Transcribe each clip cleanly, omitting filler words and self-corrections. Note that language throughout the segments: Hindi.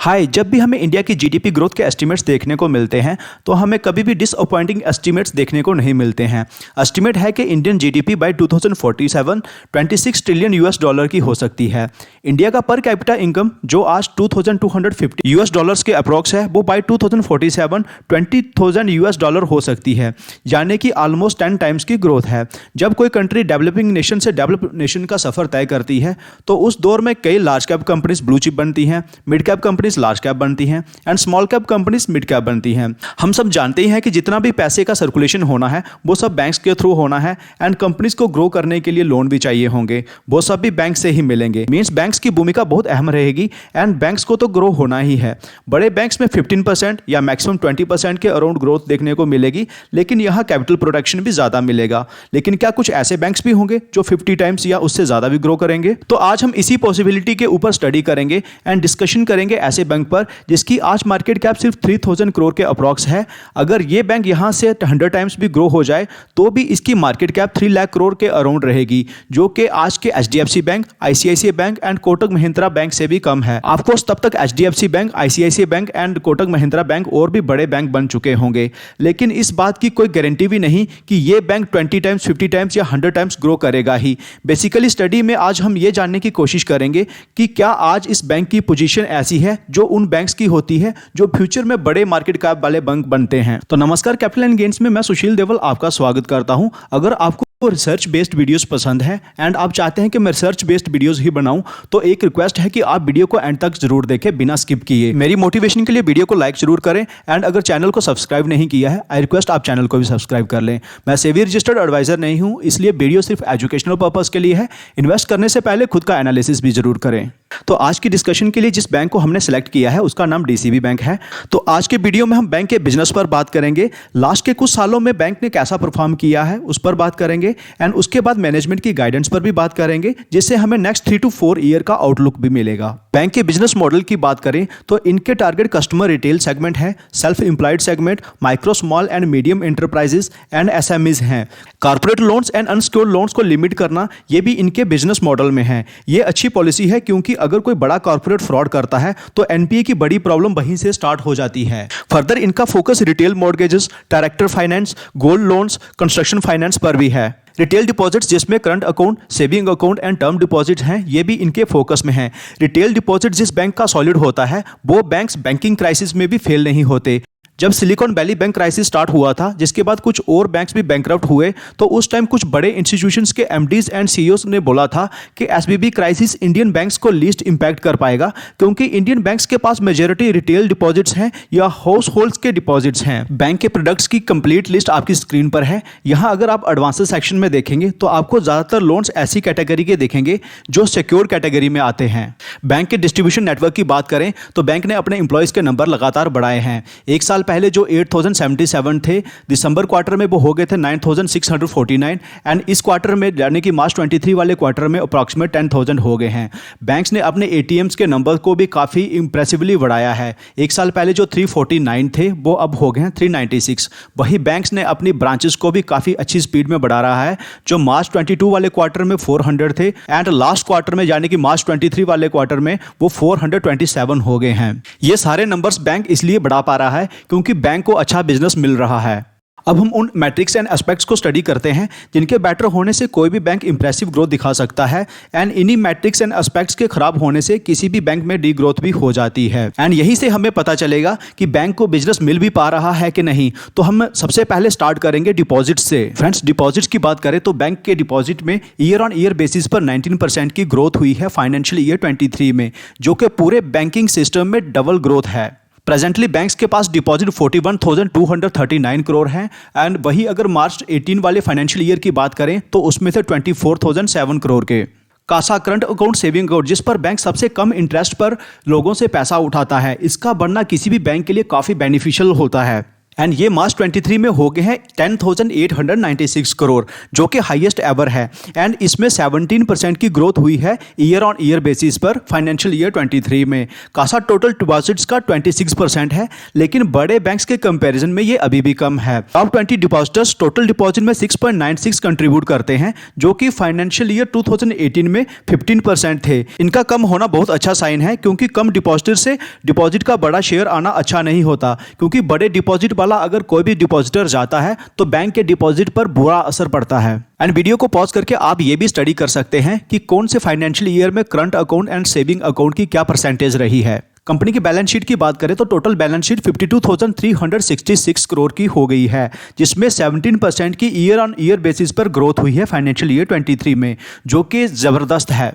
हाय, जब भी हमें इंडिया की जीडीपी ग्रोथ के एस्टीमेट्स देखने को मिलते हैं तो हमें कभी भी डिसअपॉइंटिंग एस्टीमेट्स देखने को नहीं मिलते हैं। एस्टीमेट है कि Indian GDP bye 2047 26 trillion US dollar की हो सकती है। इंडिया का पर कैपिटा इनकम जो आज 2250 यूएस डॉलर्स के अप्रॉक्स है वो बाय 2047 20,000 यूएस डॉलर हो सकती है, यानी कि ऑलमोस्ट 10 टाइम्स की ग्रोथ है। जब कोई कंट्री डेवलपिंग नेशन से डेवलप नेशन का सफर तय करती है तो उस दौर में कई large cap companies blue chip बनती हैं, mid cap companies large cap बनती हैं and small cap companies mid cap बनती हैं। हम सब जानते हैं कि जितना भी पैसे का सर्कुलेशन होना है वो सब बैंक्स के थ्रू होना है एंड कंपनीज को ग्रो करने के लिए लोन भी चाहिए होंगे, वो सब भी बैंक से ही मिलेंगे। मींस बैंक्स की भूमिका बहुत अहम रहेगी एंड बैंक्स को तो ग्रो होना ही है। बड़े बैंक्स में 15% या मैक्सिमम 20% के अराउंड ग्रोथ देखने को मिलेगी, लेकिन यहाँ कैपिटल प्रोडक्शन भी ज्यादा मिलेगा। लेकिन क्या कुछ ऐसे बैंक्स भी होंगे जो 50 टाइम्स या उससे ज्यादा भी ग्रो करेंगे? तो आज हम इसी पॉसिबिलिटी के ऊपर स्टडी करेंगे एंड डिस्कशन करेंगे ऐसे बैंक पर जिसकी आज मार्केट कैप सिर्फ 3000 करोड़ के अप्रॉक्स है। अगर ये बैंक यहां से 100 टाइम्स भी ग्रो हो जाए तो भी इसकी मार्केट कैप 3 लाख करोड़ के अराउंड रहेगी, जो कि आज के HDFC bank, ICICI bank and Kotak Mahindra bank से भी कम है। ऑफकोर्स तब तक HDFC bank, ICICI bank and Kotak Mahindra bank और भी बड़े बैंक बन चुके होंगे, लेकिन इस बात की कोई गारंटी भी नहीं कि ये बैंक 20 टाइम्स, 50 टाइम्स या 100 टाइम्स ग्रो करेगा ही। बेसिकली स्टडी में आज हम ये जानने की कोशिश करेंगे कि क्या आज इस बैंक की पोजीशन ऐसी है जो उन बैंक्स की होती है जो फ्यूचर में बड़े मार्केट कैप वाले बैंक बनते हैं। तो नमस्कार, कैपिटल एंड गेन्स में मैं सुशील देवल आपका स्वागत करता हूं। अगर आपको रिसर्च बेस्ड वीडियोस पसंद है एंड आप चाहते हैं कि मैं रिसर्च बेस्ड वीडियोस ही बनाऊं तो एक रिक्वेस्ट है कि आप वीडियो को एंड तक जरूर देखें बिना स्किप किए। मेरी मोटिवेशन के लिए वीडियो को लाइक जरूर करें एंड अगर चैनल को सब्सक्राइब नहीं किया है आई रिक्वेस्ट आप चैनल को भी सब्सक्राइब कर लें। मैं सेबी रजिस्टर्ड एडवाइजर नहीं हूं, इसलिए वीडियो सिर्फ एजुकेशनल पर्पज के लिए है। इन्वेस्ट करने से पहले खुद का एनालिसिस भी जरूर करें। तो आज की डिस्कशन के लिए जिस बैंक को हमने सेलेक्ट किया है उसका नाम डीसीबी बैंक है। तो आज के वीडियो में हम बैंक के बिजनेस पर बात करेंगे, लास्ट के कुछ सालों में बैंक ने कैसा परफॉर्म किया है उस पर बात करेंगे एंड उसके बाद मैनेजमेंट की गाइडेंस पर भी बात करेंगे, जिससे हमें नेक्स्ट 3 to 4 ईयर का आउटलुक भी मिलेगा। बैंक के बिजनेस मॉडल की बात करें तो इनके टारगेट कस्टमर रिटेल सेगमेंट है, self employed segment, micro small and medium enterprises and SMEs हैं। Corporate loans and unsecured loans को लिमिट करना ये भी इनके बिजनेस मॉडल में है। ये अच्छी पॉलिसी है क्योंकि अगर कोई बड़ा कॉर्पोरेट फ्रॉड करता है तो एनपीए की बड़ी प्रॉब्लम वहीं से स्टार्ट हो जाती है। फर्दर इनका focus retail mortgages, director finance, gold loans, construction finance पर भी है। रिटेल डिपॉजिट्स जिसमें current account, saving account and term deposit हैं, ये भी इनके फोकस में हैं। रिटेल डिपॉजिट जिस बैंक का सॉलिड होता है वो बैंक्स बैंकिंग क्राइसिस में भी फेल नहीं होते। जब silicon valley bank crisis start हुआ था, जिसके बाद कुछ और बैंक्स भी बैंकरप्ट हुए, तो उस टाइम कुछ बड़े इंस्टीट्यूशंस के एमडीज एंड सीईओज ने बोला था कि एसबीबी क्राइसिस इंडियन बैंक्स को लीस्ट इंपैक्ट कर पाएगा क्योंकि इंडियन बैंक्स के पास मेजॉरिटी रिटेल डिपॉजिट्स हैं या हाउस होल्ड्स के डिपॉजिट्स हैं। बैंक के प्रोडक्ट्स की कंप्लीट लिस्ट आपकी स्क्रीन पर है। यहाँ अगर आप एडवांसेस सेक्शन में देखेंगे तो आपको ज्यादातर लोन्स ऐसी कैटेगरी के देखेंगे जो सिक्योर कैटेगरी में आते हैं। बैंक के डिस्ट्रीब्यूशन नेटवर्क की बात करें तो बैंक ने अपने एम्प्लॉयज के नंबर लगातार बढ़ाए हैं। एक साल पहले जो 8077 थे, दिसंबर क्वार्टर में वो हो गए थे 9649 एंड इस क्वार्टर में यानी कि मार्च 23 वाले क्वार्टर में अप्रॉक्सीमेट 10,000 हो गए हैं। बैंक्स ने अपने एटीएम्स के नंबर को भी काफ़ी इंप्रेसिवली बढ़ाया है। एक साल पहले जो 349 थे वो अब हो गए हैं 396। वही बैंक्स ने अपनी ब्रांचेस को भी काफ़ी अच्छी स्पीड में बढ़ा रहा है। जो मार्च 22 वाले क्वार्टर में 400 थे एंड लास्ट क्वार्टर में यानी कि मार्च 23 वाले क्वार्टर में वो 427 हो गए हैं। ये सारे नंबर्स बैंक इसलिए बढ़ा पा रहा है क्योंकि बैंक को अच्छा बिजनेस मिल रहा है। अब हम उन मैट्रिक्स एंड एस्पेक्ट्स को स्टडी करते हैं जिनके बेटर होने से कोई भी बैंक इंप्रेसिव ग्रोथ दिखा सकता है एंड इन्हीं मैट्रिक्स एंड एस्पेक्ट्स के खराब होने से किसी भी बैंक में डी ग्रोथ भी हो जाती है एंड यहीं से हमें पता चलेगा कि बैंक को बिजनेस मिल भी पा रहा है कि नहीं। तो हम सबसे पहले स्टार्ट करेंगे डिपॉजिट से। फ्रेंड्स, डिपॉजिट्स की बात करें तो बैंक के डिपॉजिट में ईयर ऑन ईयर बेसिस पर 19% की ग्रोथ हुई है फाइनेंशियल ईयर 23 में, जो कि पूरे बैंकिंग सिस्टम में डबल ग्रोथ है। प्रेजेंटली बैंक्स के पास डिपॉजिट 41,239 करोड़ हैं एंड वही अगर मार्च 18 वाले फाइनेंशियल ईयर की बात करें तो उसमें से 24,007 करोड़ के CASA, current account, saving account जिस पर बैंक सबसे कम इंटरेस्ट पर लोगों से पैसा उठाता है, इसका बढ़ना किसी भी बैंक के लिए काफ़ी बेनिफिशियल होता है। एंड ये मार्च 23 में हो गए हैं 10,896 करोड़, जो कि हाईएस्ट एवर है। एंड इसमें 17% की ग्रोथ हुई है ईयर ऑन ईयर बेसिस पर फाइनेंशियल ईयर 23 में। कासा टोटल डिपॉजिट्स का 26% है, लेकिन बड़े बैंक्स के कंपैरिजन में ये अभी भी कम है। टॉप 20 डिपॉजिटर्स टोटल डिपॉजिट में 6.96 कंट्रीब्यूट करते हैं, जो कि फाइनेंशियल ईयर 2018 में 15% थे। इनका कम होना बहुत अच्छा साइन है, क्योंकि कम डिपॉजिटर से डिपॉजिट का बड़ा शेयर आना अच्छा नहीं होता, क्योंकि बड़े डिपॉजिट वाला अगर कोई भी डिपॉजिटर जाता है तो बैंक के डिपॉजिट पर बुरा असर पड़ता है। एंड वीडियो को पॉज करके आप ये भी स्टडी कर सकते हैं कि कौन से फाइनेंशियल ईयर में current account and saving account की क्या परसेंटेज रही है। कंपनी की बैलेंस शीट की बात करें तो टोटल बैलेंस शीट 52,366 करोड़ की हो गई है, जिसमें 17% की ईयर ऑन ईयर बेसिस पर ग्रोथ हुई है फाइनेंशियल ईयर 23 में, जो कि जबरदस्त है।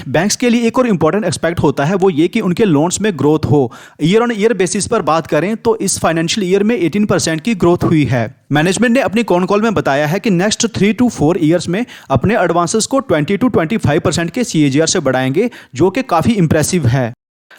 बैंक्स के लिए एक और इंपॉर्टेंट एस्पेक्ट होता है, वो ये कि उनके लोन्स में ग्रोथ हो। ईयर ऑन ईयर बेसिस पर बात करें तो इस फाइनेंशियल ईयर में 18% की ग्रोथ हुई है। मैनेजमेंट ने अपनी कॉन कॉल में बताया है कि नेक्स्ट 3 to 4 ईयर्स में अपने एडवांसेस को 20 to 25% के CAGR से बढ़ाएंगे, जो कि काफ़ी इंप्रेसिव है।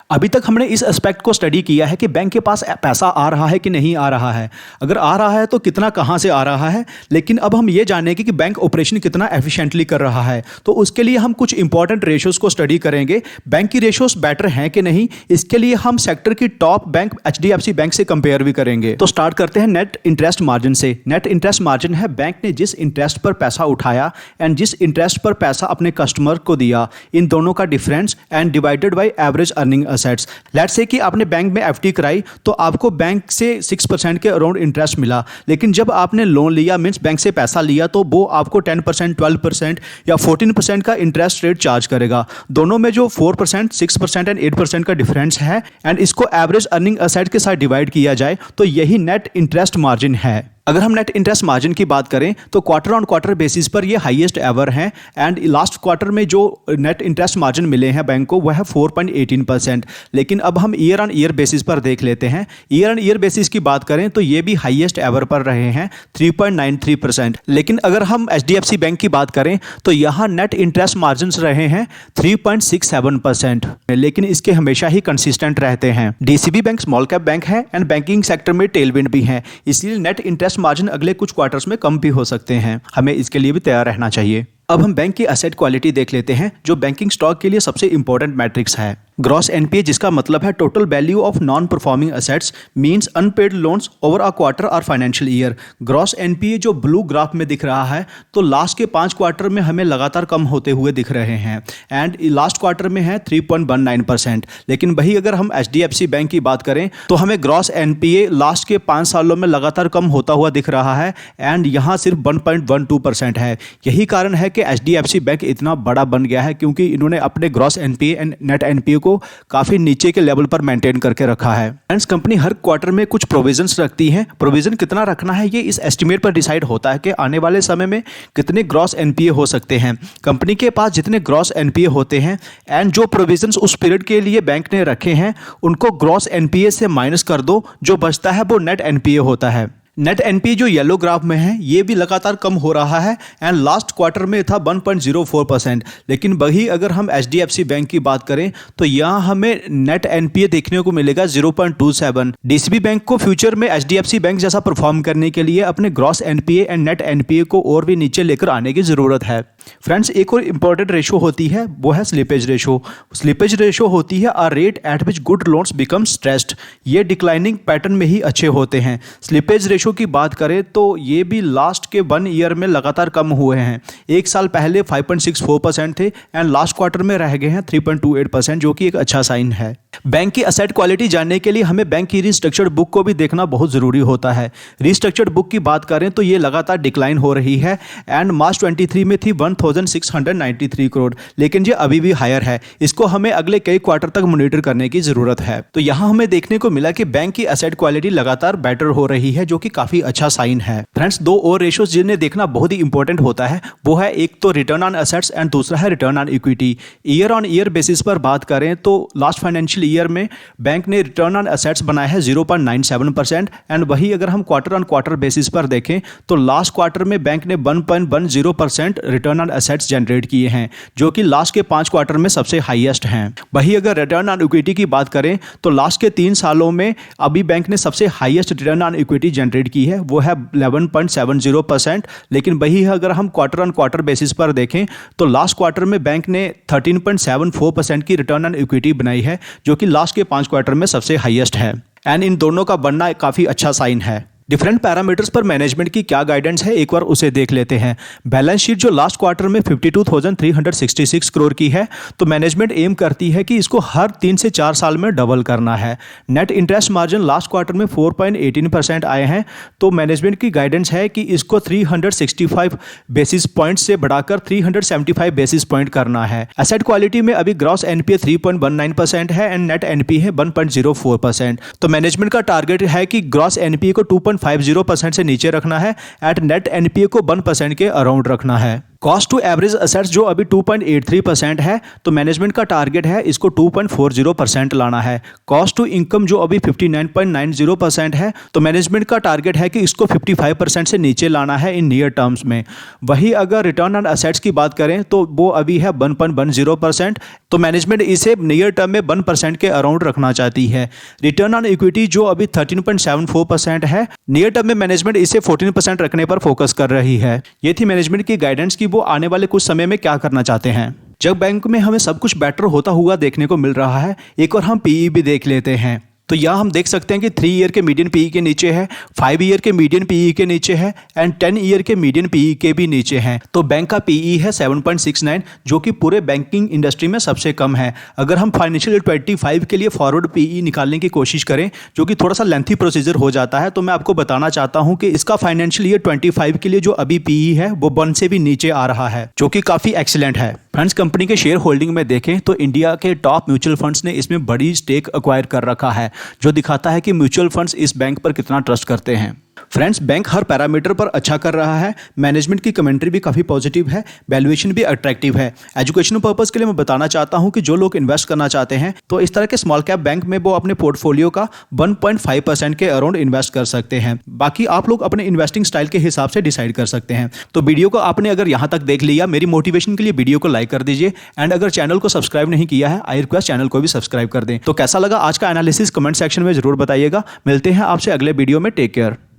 अभी तक हमने इस एस्पेक्ट को स्टडी किया है कि बैंक के पास पैसा आ रहा है कि नहीं आ रहा है, अगर आ रहा है तो कितना कहाँ से आ रहा है। लेकिन अब हम ये जानेंगे कि बैंक ऑपरेशन कितना एफिशिएंटली कर रहा है, तो उसके लिए हम कुछ इंपॉर्टेंट रेशियोज को स्टडी करेंगे। बैंक की रेशियोज बेटर हैं कि नहीं, इसके लिए हम सेक्टर की टॉप बैंक HDFC बैंक से कंपेयर भी करेंगे। तो स्टार्ट करते हैं नेट इंटरेस्ट मार्जिन से। नेट इंटरेस्ट मार्जिन है बैंक ने जिस इंटरेस्ट पर पैसा उठाया एंड जिस इंटरेस्ट पर पैसा अपने कस्टमर को दिया, इन दोनों का difference and divided by average earning assets. Let's say कि आपने बैंक में FD कराई तो आपको बैंक से 6% के अराउंड इंटरेस्ट मिला, लेकिन जब आपने लोन लिया मींस बैंक से पैसा लिया तो वो आपको 10%, 12% या 14% का इंटरेस्ट रेट चार्ज करेगा। दोनों में जो 4%, 6% एंड 8% का डिफरेंस है एंड इसको एवरेज अर्निंग असेट के साथ डिवाइड किया जाए तो यही नेट इंटरेस्ट मार्जिन है। अगर हम नेट इंटरेस्ट मार्जिन की बात करें तो क्वार्टर ऑन क्वार्टर बेसिस पर ये हाईएस्ट एवर है एंड लास्ट क्वार्टर में जो नेट इंटरेस्ट मार्जिन मिले हैं बैंक को वह है 4.18%। लेकिन अब हम ईयर ऑन ईयर बेसिस पर देख लेते हैं। ईयर ऑन ईयर बेसिस की बात करें तो ये भी हाईएस्ट एवर पर रहे हैं 3.93%। लेकिन अगर हम HDFC बैंक की बात करें तो यहाँ नेट इंटरेस्ट मार्जिन रहे हैं 3.67%, लेकिन इसके हमेशा ही कंसिस्टेंट रहते हैं। DCB bank small cap bank है एंड बैंकिंग सेक्टर में टेलविंड भी है, इसलिए नेट इंटरेस्ट मार्जिन अगले कुछ क्वार्टर्स में कम भी हो सकते हैं। हमें इसके लिए भी तैयार रहना चाहिए। अब हम बैंक की एसेट क्वालिटी देख लेते हैं, जो बैंकिंग स्टॉक के लिए सबसे इंपॉर्टेंट मैट्रिक्स है। ग्रॉस NPA, जिसका मतलब है total value of non performing assets means unpaid loans over a quarter और फाइनेंशियल ईयर। ग्रॉस NPA जो ब्लू ग्राफ में दिख रहा है तो लास्ट के 5 क्वार्टर में हमें लगातार कम होते हुए दिख रहे हैं एंड लास्ट क्वार्टर में है 3.19%। लेकिन वही अगर हम HDFC बैंक की बात करें तो हमें ग्रॉस NPA लास्ट के 5 सालों में लगातार कम होता हुआ दिख रहा है एंड यहाँ सिर्फ 1.12% है। यही कारण है कि HDFC बैंक इतना बड़ा बन गया है, क्योंकि इन्होंने अपने gross NPA and net NPA को काफी नीचे के लेवल पर मेंटेन करके रखा है। फ्रेंड्स, कंपनी हर क्वार्टर में कुछ प्रोविजंस रखती है। प्रोविजन कितना रखना है ये इस एस्टिमेट पर डिसाइड होता है कि आने वाले समय में कितने ग्रॉस NPA हो सकते हैं। कंपनी के पास जितने ग्रॉस NPA होते हैं एंड जो प्रोविजंस उस पीरियड के लिए बैंक ने रखे हैं उनको ग्रॉस NPA से माइनस कर दो, जो बचता है वो नेट NPA होता है। नेट NPA जो येलो ग्राफ में है ये भी लगातार कम हो रहा है एंड लास्ट क्वार्टर में था 1.04%। लेकिन वही अगर हम HDFC बैंक की बात करें तो यहाँ हमें नेट NPA देखने को मिलेगा 0.27। DCB बैंक को फ्यूचर में HDFC बैंक जैसा परफॉर्म करने के लिए अपने gross NPA and net NPA को और भी नीचे लेकर आने की ज़रूरत है। फ्रेंड्स, एक और इंपॉर्टेंट रेशो होती है वो है स्लिपेज रेशो। स्लिपेज रेशो होती है a rate at which good loans become stressed. ये डिक्लाइनिंग पैटर्न में ही अच्छे होते हैं। स्लिपेज रेशो की बात करें तो ये भी लास्ट के 1 ईयर में लगातार कम हुए हैं। एक साल पहले 5.64% थे एंड लास्ट क्वार्टर में रह गए हैं 3.28%, जो कि एक अच्छा साइन है। बैंक की असेट क्वालिटी जानने के लिए हमें बैंक की रिस्ट्रक्चर्ड बुक को भी देखना बहुत ज़रूरी होता है। रिस्ट्रक्चर्ड बुक की बात करें तो ये लगातार डिक्लाइन हो रही है एंड मार्च 23 में थी 1,693 करोड़, लेकिन ये अभी भी हायर है। इसको हमें अगले कई क्वार्टर तक मॉनिटर करने की ज़रूरत है। तो यहाँ हमें देखने को मिला कि बैंक की असेट क्वालिटी लगातार बेटर हो रही है, जो कि काफी अच्छा साइन है। फ्रेंड्स, दो और रेशियोज जिन्हें देखना बहुत ही इंपॉर्टेंट होता है वो है एक तो रिटर्न ऑन एसेट्स एंड दूसरा है return on equity. Year on year basis पर बात करें तो लास्ट फाइनेंशियल ईयर में बैंक ने रिटर्न ऑन एसेट्स बनाया है 0.97% एंड वही अगर हम क्वार्टर ऑन क्वार्टर बेसिस पर देखें तो लास्ट क्वार्टर में बैंक ने 1.10% रिटर्न ऑन एसेट्स जनरेट किए हैं, जो कि लास्ट के 5 क्वार्टर में सबसे हाईएस्ट हैं। वही अगर रिटर्न ऑन इक्विटी की बात करें तो लास्ट के 3 सालों में अभी बैंक ने सबसे highest return on equity generate की है, वो है 11.70%। लेकिन वही अगर हम क्वार्टर ऑन क्वार्टर बेसिस पर देखें तो लास्ट क्वार्टर में बैंक ने 13.74% की रिटर्न ऑन इक्विटी बनाई है, जो कि लास्ट के 5 क्वार्टर में सबसे हाईएस्ट है एंड इन दोनों का बनना काफ़ी अच्छा साइन है। डिफरेंट पैरामीटर्स पर मैनेजमेंट की क्या गाइडेंस है एक बार उसे देख लेते हैं। बैलेंस शीट जो लास्ट क्वार्टर में 52,366 करोड़ की है, तो मैनेजमेंट एम करती है कि इसको हर 3 से 4 साल में डबल करना है। Net interest margin last quarter में 4.18% आए हैं, तो मैनेजमेंट की गाइडेंस है कि इसको 365 बेसिस पॉइंट से बढ़ाकर 375 बेसिस पॉइंट करना है। एसेट क्वालिटी में अभी ग्रॉस एनपीए 3.19% है एंड नेट एनपीए है 1.04%। तो मैनेजमेंट का टारगेट है कि ग्रॉस एनपीए को 2.50% से नीचे रखना है एट नेट एनपीए को 1% के अराउंड रखना है। कॉस्ट टू एवरेज एसेट्स जो अभी 2.83% है, तो मैनेजमेंट का टारगेट है इसको 2.40% लाना है। कॉस्ट टू इनकम जो अभी 59.90% है, तो मैनेजमेंट का टारगेट है कि इसको 55% से नीचे लाना है इन नियर टर्म्स में। वही अगर रिटर्न ऑन एसेट्स की बात करें तो वो अभी है 1.10%, तो मैनेजमेंट इसे नियर टर्म में 1% के अराउंड रखना चाहती है। रिटर्न ऑन इक्विटी जो अभी 13.74% है, नियर टर्म में मैनेजमेंट इसे 14% रखने पर फोकस कर रही है। ये थी मैनेजमेंट की गाइडेंस कि वो आने वाले कुछ समय में क्या करना चाहते हैं। जब बैंक में हमें सब कुछ बेटर होता हुआ देखने को मिल रहा है, एक और हम पीई भी देख लेते हैं। तो यहाँ हम देख सकते हैं कि 3 ईयर के मीडियन पीई के नीचे है, 5 ईयर के मीडियन पीई के नीचे है एंड 10 ईयर के मीडियन पीई के भी नीचे हैं। तो बैंक का पीई है 7.69, जो कि पूरे बैंकिंग इंडस्ट्री में सबसे कम है। अगर हम फाइनेंशियल ईयर 25 के लिए फॉरवर्ड पीई निकालने की कोशिश करें, जो कि थोड़ा सा लेंथी प्रोसीजर हो जाता है, तो मैं आपको बताना चाहता हूँ कि इसका फाइनेंशियल ईयर 25 के लिए जो अभी पीई है वो 1 से भी नीचे आ रहा है, जो कि काफ़ी एक्सीलेंट है। फ्रेंड्स, कंपनी के शेयर होल्डिंग में देखें तो इंडिया के टॉप म्यूचुअल फंड्स ने इसमें बड़ी स्टेक एक्वायर कर रखा है, जो दिखाता है कि म्यूचुअल फंड्स इस बैंक पर कितना ट्रस्ट करते हैं। फ्रेंड्स, बैंक हर पैरामीटर पर अच्छा कर रहा है। मैनेजमेंट की कमेंट्री भी काफ़ी पॉजिटिव है, वैल्यूएशन भी अट्रैक्टिव है। एजुकेशनल पर्पस के लिए मैं बताना चाहता हूं कि जो लोग इन्वेस्ट करना चाहते हैं तो इस तरह के स्मॉल कैप बैंक में वो अपने पोर्टफोलियो का 1.5% के अराउंड इन्वेस्ट कर सकते हैं। बाकी आप लोग अपने इन्वेस्टिंग स्टाइल के हिसाब से डिसाइड कर सकते हैं। तो वीडियो को आपने अगर यहाँ तक देख लिया, मेरी मोटिवेशन के लिए वीडियो को लाइक कर दीजिए एंड अगर चैनल को सब्सक्राइब नहीं किया है, आई रिक्वेस्ट चैनल को भी सब्सक्राइब कर दें। तो कैसा लगा आज का एनालिसिस कमेंट सेक्शन में जरूर बताइएगा। मिलते हैं आपसे अगले वीडियो में। Take care.